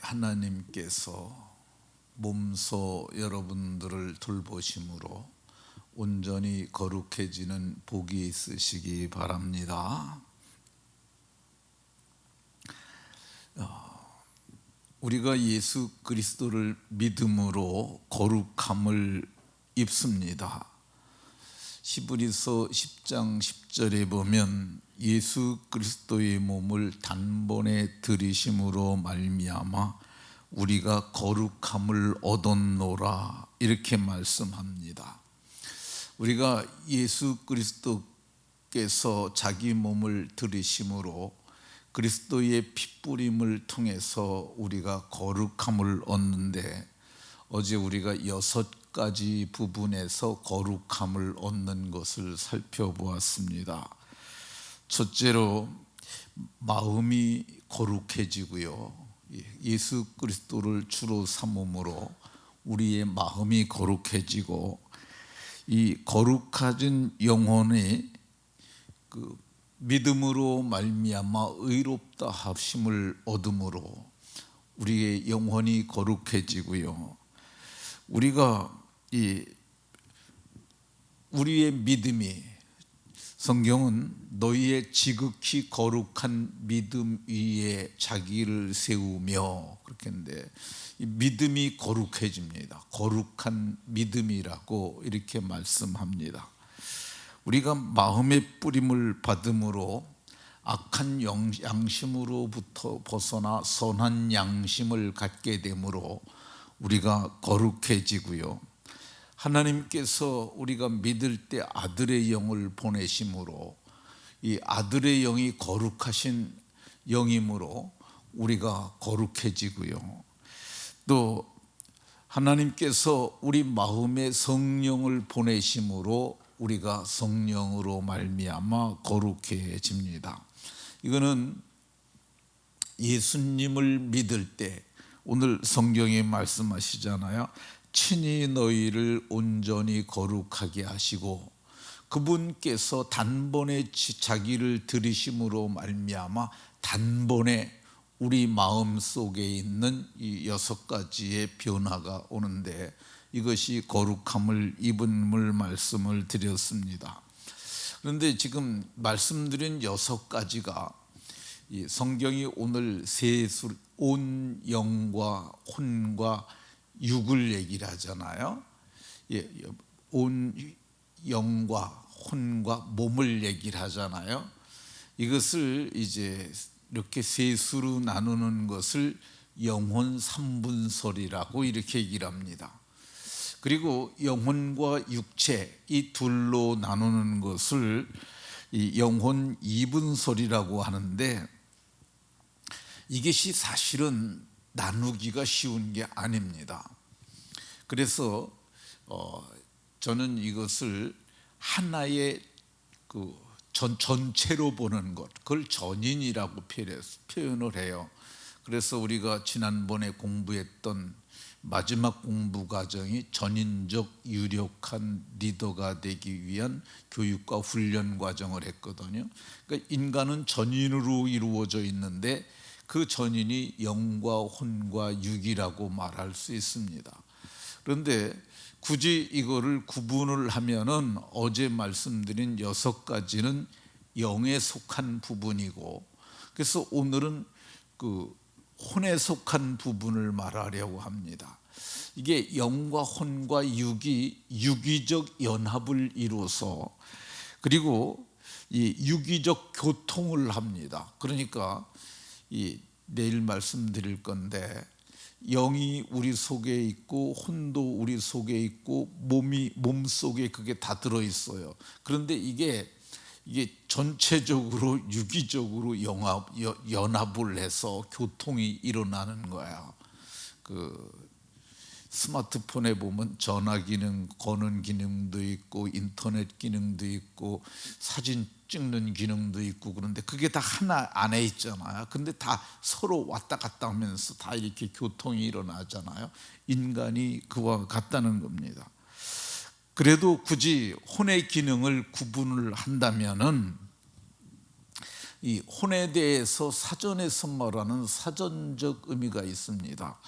하나님께서 몸소 여러분들을 돌보심으로 온전히 거룩해지는 복이 있으시기 바랍니다. 우리가 예수 그리스도를 믿음으로 거룩함을 입습니다. 히브리서 10장 10절에 보면 예수 그리스도의 몸을 단번에 들이심으로 말미암아 우리가 거룩함을 얻었노라, 이렇게 말씀합니다. 우리가 예수 그리스도께서 자기 몸을 들이심으로 그리스도의 핏부림을 통해서 우리가 거룩함을 얻는데, 어제 우리가 6가지 부분에서 거룩함을 얻는 것을 살펴보았습니다. 첫째로 마음이 거룩해지고요, 예수 그리스도를 주로 삼음으로 우리의 마음이 거룩해지고, 이 거룩해진 영혼이 믿음으로 말미암아 의롭다 하심을 얻음으로 우리의 영혼이 거룩해지고요, 우리가 우리의 믿음이, 성경은 너희의 지극히 거룩한 믿음 위에 자기를 세우며, 그렇게 했는데 이 믿음이 거룩해집니다. 거룩한 믿음이라고 이렇게 말씀합니다. 우리가 마음의 뿌림을 받음으로 악한 양심으로부터 벗어나 선한 양심을 갖게 되므로 우리가 거룩해지고요, 하나님께서 우리가 믿을 때 아들의 영을 보내심으로 이 아들의 영이 거룩하신 영이므로 우리가 거룩해지고요, 또 하나님께서 우리 마음에 성령을 보내심으로 우리가 성령으로 말미암아 거룩해집니다. 이거는 예수님을 믿을 때, 오늘 성경에 말씀하시잖아요. 친히 너희를 온전히 거룩하게 하시고, 그분께서 단번에 자기를 들이심으로 말미암아 단번에 우리 마음 속에 있는 이 6가지의 변화가 오는데, 이것이 거룩함을 입음을 말씀을 드렸습니다. 그런데 지금 말씀드린 6가지가 이 성경이 오늘 온 영과 혼과 육을 얘기를 하잖아요. 온 영과 혼과 몸을 얘기를 하잖아요. 이것을 이제 이렇게 셋으로 나누는 것을 영혼 3분설이라고 이렇게 얘기를 합니다. 그리고 영혼과 육체, 이 둘로 나누는 것을 이 영혼 2분설이라고 하는데, 이것이 사실은 나누기가 쉬운 게 아닙니다. 그래서 저는 이것을 하나의 전체로 보는 것, 그걸 전인이라고 표현을 해요. 그래서 우리가 지난번에 공부했던 마지막 공부 과정이 전인적 유력한 리더가 되기 위한 교육과 훈련 과정을 했거든요. 그러니까 인간은 전인으로 이루어져 있는데 그 전인이 영과 혼과 육이라고 말할 수 있습니다. 그런데 굳이 이거를 구분을 하면은 어제 말씀드린 6가지는 영에 속한 부분이고, 그래서 오늘은 혼에 속한 부분을 말하려고 합니다. 이게 영과 혼과 육이 유기적 연합을 이루어서, 그리고 이 유기적 교통을 합니다. 그러니까 내일 말씀드릴 건데, 영이 우리 속에 있고 혼도 우리 속에 있고 몸 속에 그게 다 들어있어요. 그런데 이게 전체적으로 유기적으로 연합을 해서 교통이 일어나는 거야. 스마트폰에 보면 전화 기능, 거는 기능도 있고 인터넷 기능도 있고 사진 찍는 기능도 있고, 그런데 그게 다 하나 안에 있잖아요. 근데 다 서로 왔다 갔다 하면서 다 이렇게 교통이 일어나잖아요. 인간이 그와 같다는 겁니다. 그래도 굳이 혼의 기능을 구분을 한다면은 이 혼에 대해서 사전에 선물하는 사전적 의미가 있습니다.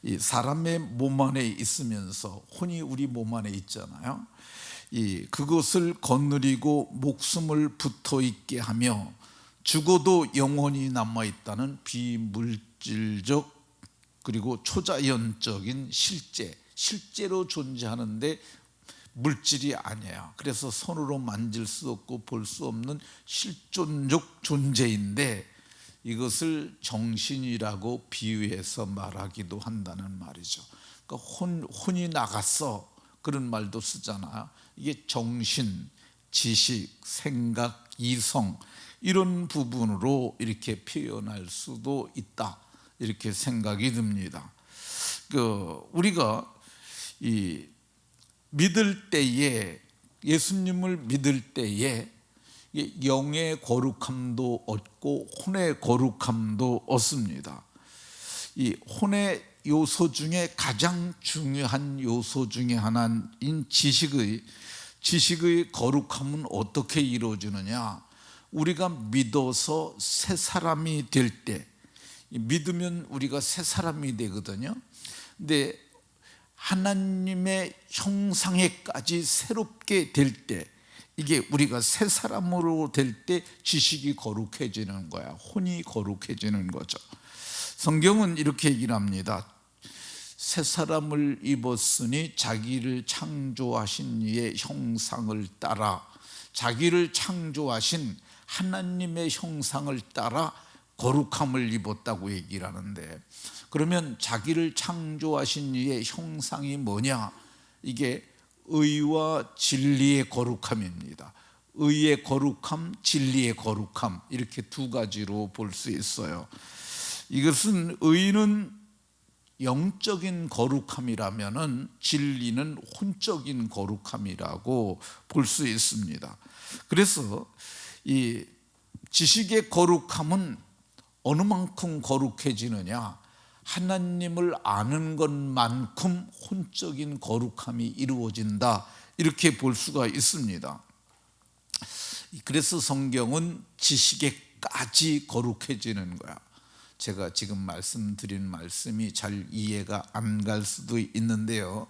이 사람의 몸 안에 있으면서 혼이 우리 몸 안에 있잖아요. 그것을 거느리고 목숨을 붙어 있게 하며 죽어도 영혼이 남아 있다는 비물질적 그리고 초자연적인 실제로 존재하는데 물질이 아니에요. 그래서 손으로 만질 수 없고 볼 수 없는 실존적 존재인데 이것을 정신이라고 비유해서 말하기도 한다는 말이죠. 그러니까 혼이 나갔어 그런 말도 쓰잖아요. 이게 정신, 지식, 생각, 이성 이런 부분으로 이렇게 표현할 수도 있다 이렇게 생각이 듭니다. 우리가 믿을 때에 예수님을 믿을 때에 영의 거룩함도 얻고 혼의 거룩함도 얻습니다. 이 혼의 요소 중에 가장 중요한 요소 중에 하나인 지식의 거룩함은 어떻게 이루어지느냐? 우리가 믿어서 새 사람이 될 때, 믿으면 우리가 새 사람이 되거든요. 근데 하나님의 형상에까지 새롭게 될 때, 이게 우리가 새 사람으로 될 때 지식이 거룩해지는 거야. 혼이 거룩해지는 거죠. 성경은 이렇게 얘기를 합니다. 새 사람을 입었으니 자기를 창조하신 이의 형상을 따라, 자기를 창조하신 하나님의 형상을 따라 거룩함을 입었다고 얘기를 하는데, 그러면 자기를 창조하신 이의 형상이 뭐냐? 이게 의와 진리의 거룩함입니다. 의의 거룩함, 진리의 거룩함, 이렇게 두 가지로 볼 수 있어요. 이것은 의는 영적인 거룩함이라면은 진리는 혼적인 거룩함이라고 볼 수 있습니다. 그래서 이 지식의 거룩함은 어느 만큼 거룩해지느냐? 하나님을 아는 것만큼 혼적인 거룩함이 이루어진다 이렇게 볼 수가 있습니다. 그래서 성경은 지식에까지 거룩해지는 거야. 제가 지금 말씀드린 말씀이 잘 이해가 안 갈 수도 있는데요,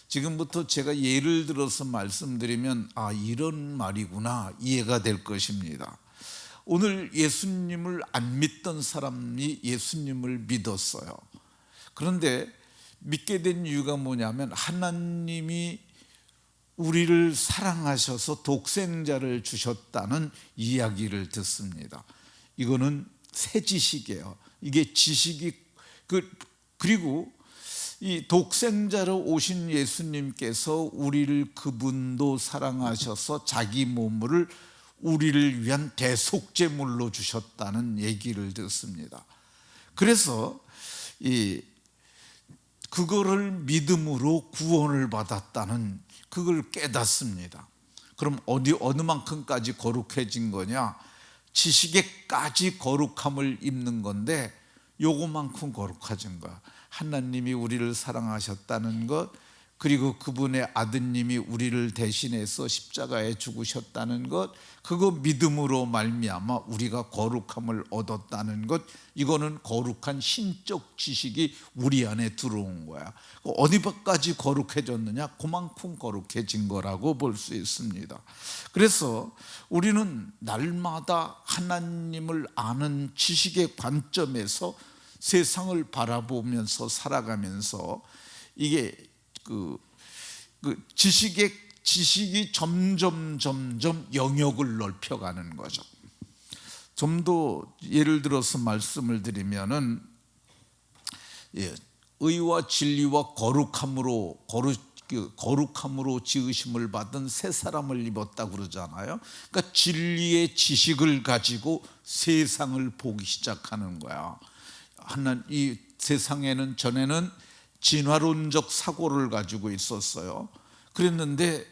지금부터 제가 예를 들어서 말씀드리면 이런 말이구나 이해가 될 것입니다. 오늘 예수님을 안 믿던 사람이 예수님을 믿었어요. 그런데 믿게 된 이유가 뭐냐면 하나님이 우리를 사랑하셔서 독생자를 주셨다는 이야기를 듣습니다. 이거는 새 지식이에요. 이게 지식이 그리고 이 독생자로 오신 예수님께서 우리를 그분도 사랑하셔서 자기 몸을 우리를 위한 대속제물로 주셨다는 얘기를 듣습니다. 그래서 그거를 믿음으로 구원을 받았다는 그걸 깨닫습니다. 그럼 어느 만큼까지 거룩해진 거냐? 지식에까지 거룩함을 입는 건데 요거만큼 거룩해진 거야. 하나님이 우리를 사랑하셨다는 것, 그리고 그분의 아드님이 우리를 대신해서 십자가에 죽으셨다는 것, 그거 믿음으로 말미암아 우리가 거룩함을 얻었다는 것, 이거는 거룩한 신적 지식이 우리 안에 들어온 거야. 어디까지 거룩해졌느냐? 그만큼 거룩해진 거라고 볼 수 있습니다. 그래서 우리는 날마다 하나님을 아는 지식의 관점에서 세상을 바라보면서 살아가면서 이게 지식이 점점 영역을 넓혀가는 거죠. 좀 더 예를 들어서 말씀을 드리면은 의와 진리와 거룩함으로 지으심을 받은 새 사람을 입었다고 그러잖아요. 그러니까 진리의 지식을 가지고 세상을 보기 시작하는 거야. 이 세상에는 전에는 진화론적 사고를 가지고 있었어요. 그랬는데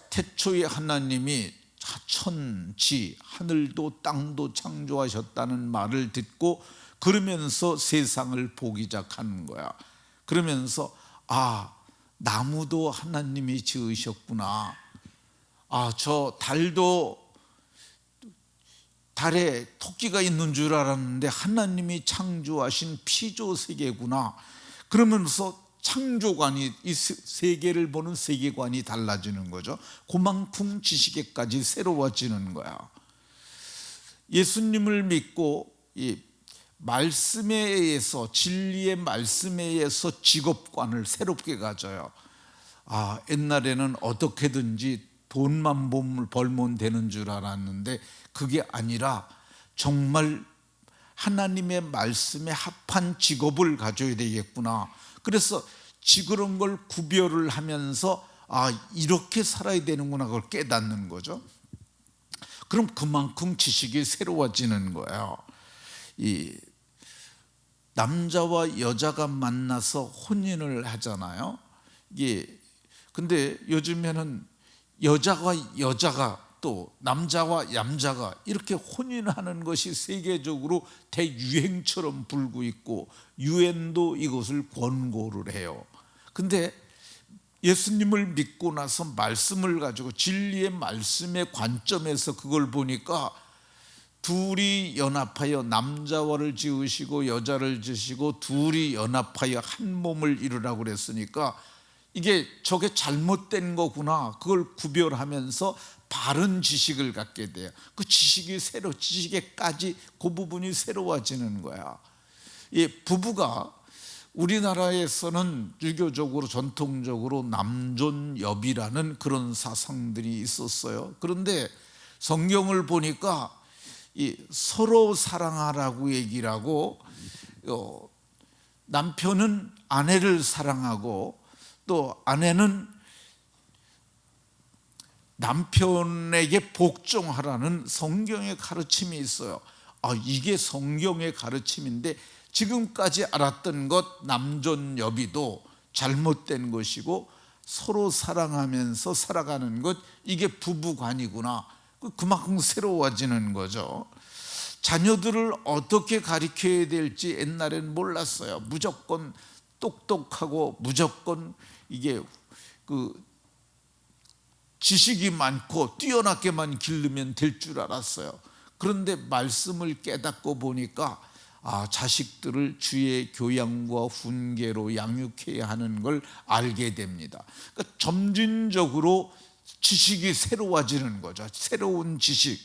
태초에 하나님이 천지, 하늘도 땅도 창조하셨다는 말을 듣고 그러면서 세상을 보기 시작하는 거야. 그러면서 나무도 하나님이 지으셨구나. 저 달도 달에 토끼가 있는 줄 알았는데 하나님이 창조하신 피조 세계구나. 그러면서 창조관이, 이 세계를 보는 세계관이 달라지는 거죠. 그만큼 지식에까지 새로워지는 거야. 예수님을 믿고 이 말씀에 의해서, 진리의 말씀에 의해서 직업관을 새롭게 가져요. 옛날에는 어떻게든지 돈만 벌면 되는 줄 알았는데 그게 아니라 정말 하나님의 말씀에 합한 직업을 가져야 되겠구나. 그래서 그런 걸 구별을 하면서 이렇게 살아야 되는구나, 그걸 깨닫는 거죠. 그럼 그만큼 지식이 새로워지는 거예요. 이 남자와 여자가 만나서 혼인을 하잖아요. 근데 요즘에는 여자가 또 남자와 남자가 이렇게 혼인하는 것이 세계적으로 대유행처럼 불고 있고, 유엔도 이것을 권고를 해요. 근데 예수님을 믿고 나서 말씀을 가지고 진리의 말씀의 관점에서 그걸 보니까 둘이 연합하여 남자와를 지으시고 여자를 지으시고 둘이 연합하여 한 몸을 이루라고 그랬으니까 저게 잘못된 거구나, 그걸 구별하면서 바른 지식을 갖게 돼요. 그 지식에까지 그 부분이 새로워지는 거야. 부부가 우리나라에서는 유교적으로 전통적으로 남존여비라는 그런 사상들이 있었어요. 그런데 성경을 보니까 서로 사랑하라고 얘기를 하고, 남편은 아내를 사랑하고 또 아내는 남편에게 복종하라는 성경의 가르침이 있어요. 이게 성경의 가르침인데 지금까지 알았던 것 남존여비도 잘못된 것이고 서로 사랑하면서 살아가는 것, 이게 부부관이구나. 그만큼 새로워지는 거죠. 자녀들을 어떻게 가르쳐야 될지 옛날엔 몰랐어요. 무조건 똑똑하고 무조건 지식이 많고 뛰어나게만 기르면 될 줄 알았어요. 그런데 말씀을 깨닫고 보니까 자식들을 주의 교양과 훈계로 양육해야 하는 걸 알게 됩니다. 그러니까 점진적으로 지식이 새로워지는 거죠. 새로운 지식.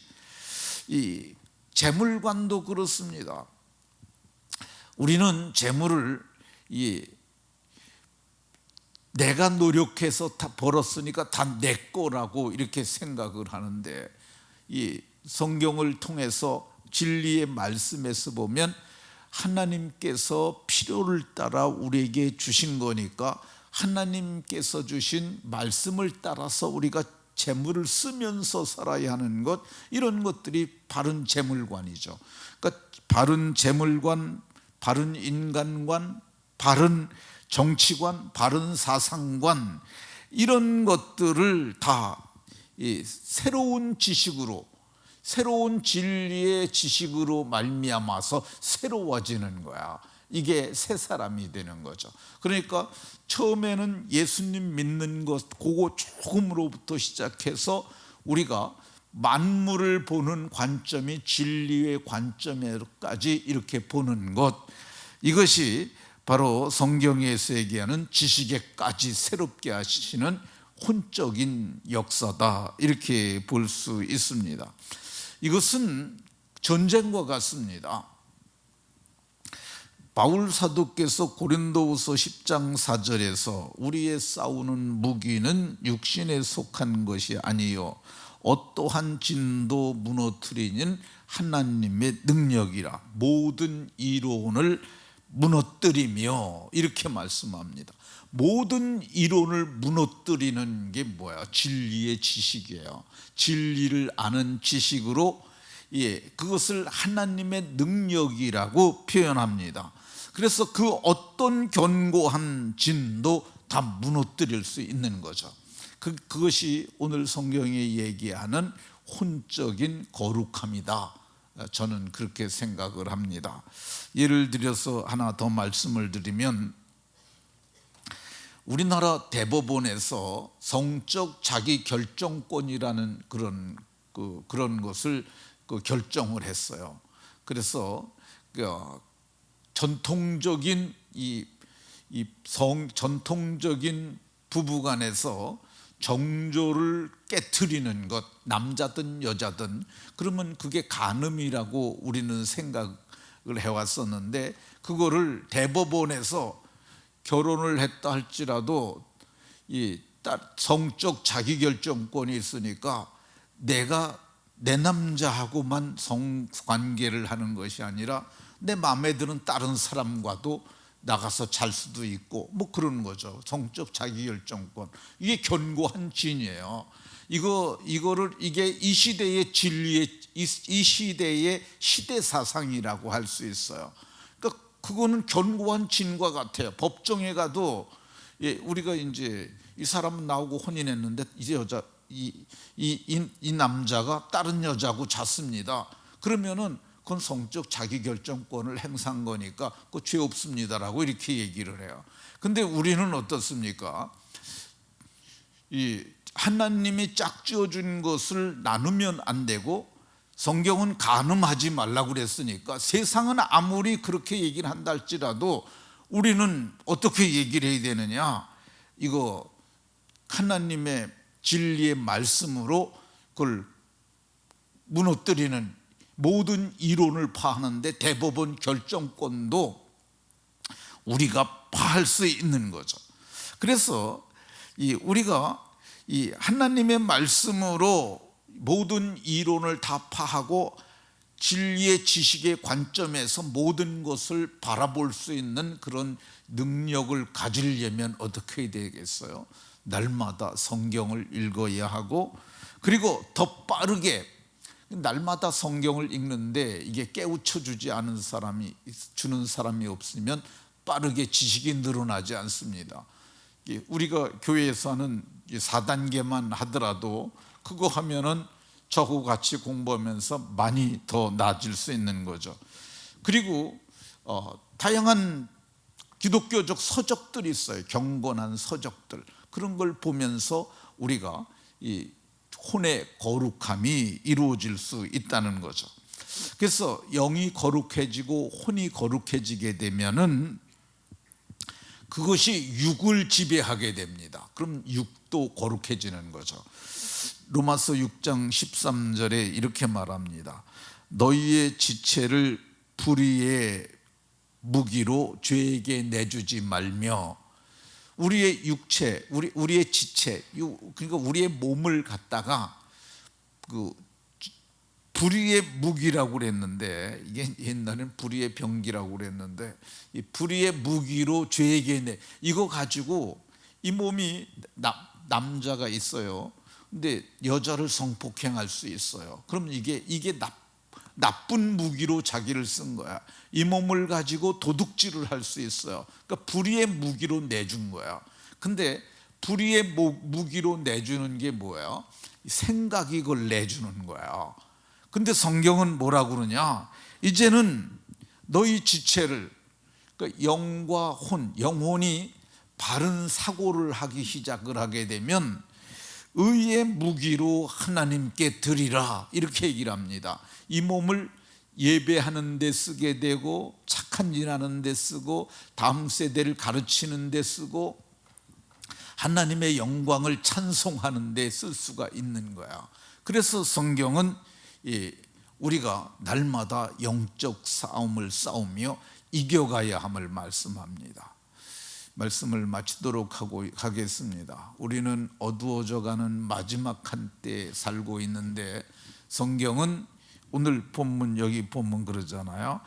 이 재물관도 그렇습니다. 우리는 재물을 내가 노력해서 다 벌었으니까 다 내 거라고 이렇게 생각을 하는데, 이 성경을 통해서 진리의 말씀에서 보면 하나님께서 필요를 따라 우리에게 주신 거니까 하나님께서 주신 말씀을 따라서 우리가 재물을 쓰면서 살아야 하는 것, 이런 것들이 바른 재물관이죠. 그러니까 바른 재물관, 바른 인간관, 바른 정치관, 바른 사상관, 이런 것들을 다 새로운 지식으로, 새로운 진리의 지식으로 말미암아서 새로워지는 거야. 이게 새 사람이 되는 거죠. 그러니까 처음에는 예수님 믿는 것, 그거 조금으로부터 시작해서 우리가 만물을 보는 관점이 진리의 관점에까지 이렇게 보는 것, 이것이 바로 성경에서 얘기하는 지식에까지 새롭게 하시는 혼적인 역사다, 이렇게 볼 수 있습니다. 이것은 전쟁과 같습니다. 바울 사도께서 고린도후서 10장 4절에서 우리의 싸우는 무기는 육신에 속한 것이 아니요 어떠한 진도 무너뜨리는 하나님의 능력이라, 모든 이론을 무너뜨리며, 이렇게 말씀합니다. 모든 이론을 무너뜨리는 게 뭐야? 진리의 지식이에요. 진리를 아는 지식으로, 그것을 하나님의 능력이라고 표현합니다. 그래서 그 어떤 견고한 진도 다 무너뜨릴 수 있는 거죠. 그것이 오늘 성경이 얘기하는 혼적인 거룩함이다, 저는 그렇게 생각을 합니다. 예를 들어서 하나 더 말씀을 드리면, 우리나라 대법원에서 성적 자기 결정권이라는 그런 것을 그 결정을 했어요. 그래서 그 전통적인 전통적인 부부간에서 정조를 깨트리는 것, 남자든 여자든, 그러면 그게 간음이라고 우리는 생각을 해왔었는데, 그거를 대법원에서 결혼을 했다 할지라도 이 성적 자기결정권이 있으니까 내가 내 남자하고만 성관계를 하는 것이 아니라 내 마음에 드는 다른 사람과도 나가서 잘 수도 있고 뭐 그런 거죠. 성적 자기결정권, 이게 견고한 진이에요. 이게 이 시대의 진리의, 이 시대의 시대 사상이라고 할 수 있어요. 그러니까 그거는 견고한 진과 같아요. 법정에 가도 우리가 이제 이 사람은 나오고 혼인했는데 이제 이 남자가 다른 여자하고 잤습니다. 그러면은 그건 성적 자기결정권을 행사한 거니까 그 죄 없습니다라고 이렇게 얘기를 해요. 근데 우리는 어떻습니까? 이 하나님이 짝지어 준 것을 나누면 안 되고, 성경은 간음하지 말라고 그랬으니까 세상은 아무리 그렇게 얘기를 한다 할지라도 우리는 어떻게 얘기를 해야 되느냐? 이거 하나님의 진리의 말씀으로 그걸 무너뜨리는 모든 이론을 파하는데 대법원 결정권도 우리가 파할 수 있는 거죠. 그래서 우리가 이 하나님의 말씀으로 모든 이론을 다 파하고 진리의 지식의 관점에서 모든 것을 바라볼 수 있는 그런 능력을 가지려면 어떻게 해야 되겠어요? 날마다 성경을 읽어야 하고, 그리고 더 빠르게, 날마다 성경을 읽는데 이게 깨우쳐 주지 않은 사람이, 주는 사람이 없으면 빠르게 지식이 늘어나지 않습니다. 우리가 교회에서 하는 4단계만 하더라도 그거 하면은 저하고 같이 공부하면서 많이 더 나아질 수 있는 거죠. 그리고 다양한 기독교적 서적들이 있어요. 경건한 서적들, 그런 걸 보면서 우리가 이 혼의 거룩함이 이루어질 수 있다는 거죠. 그래서 영이 거룩해지고 혼이 거룩해지게 되면은 그것이 육을 지배하게 됩니다. 그럼 육도 거룩해지는 거죠. 로마서 6장 13절에 이렇게 말합니다. 너희의 지체를 불의의 무기로 죄에게 내주지 말며, 우리의 육체, 우리의 지체, 그러니까 우리의 몸을 갖다가 그 불의의 무기라고 그랬는데, 이게 옛날에는 불의의 병기라고 그랬는데, 이 불의의 무기로 죄에게 이거 가지고 이 몸이 남자가 있어요. 근데 여자를 성폭행할 수 있어요. 그럼 이게 나쁜 무기로 자기를 쓴 거야. 이 몸을 가지고 도둑질을 할 수 있어요. 그러니까 불의의 무기로 내준 거야. 근데 불의의 무기로 내주는 게 뭐예요? 생각이 그걸 내주는 거야. 근데 성경은 뭐라고 그러냐? 이제는 너희 지체를, 그러니까 영과 혼, 영혼이 바른 사고를 하기 시작을 하게 되면 의의 무기로 하나님께 드리라, 이렇게 얘기를 합니다. 이 몸을 예배하는 데 쓰게 되고, 착한 일 하는 데 쓰고, 다음 세대를 가르치는 데 쓰고, 하나님의 영광을 찬송하는 데 쓸 수가 있는 거야. 그래서 성경은 우리가 날마다 영적 싸움을 싸우며 이겨가야 함을 말씀합니다. 말씀을 마치도록 하겠습니다. 우리는 어두워져가는 마지막 한때에 살고 있는데, 성경은 오늘 본문, 여기 본문 그러잖아요.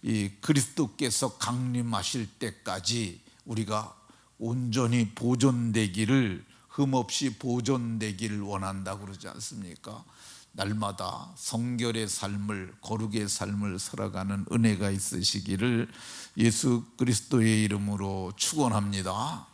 이 그리스도께서 강림하실 때까지 우리가 온전히 보존되기를, 흠없이 보존되기를 원한다고 그러지 않습니까? 날마다 성결의 삶을, 거룩의 삶을 살아가는 은혜가 있으시기를 예수 그리스도의 이름으로 축원합니다.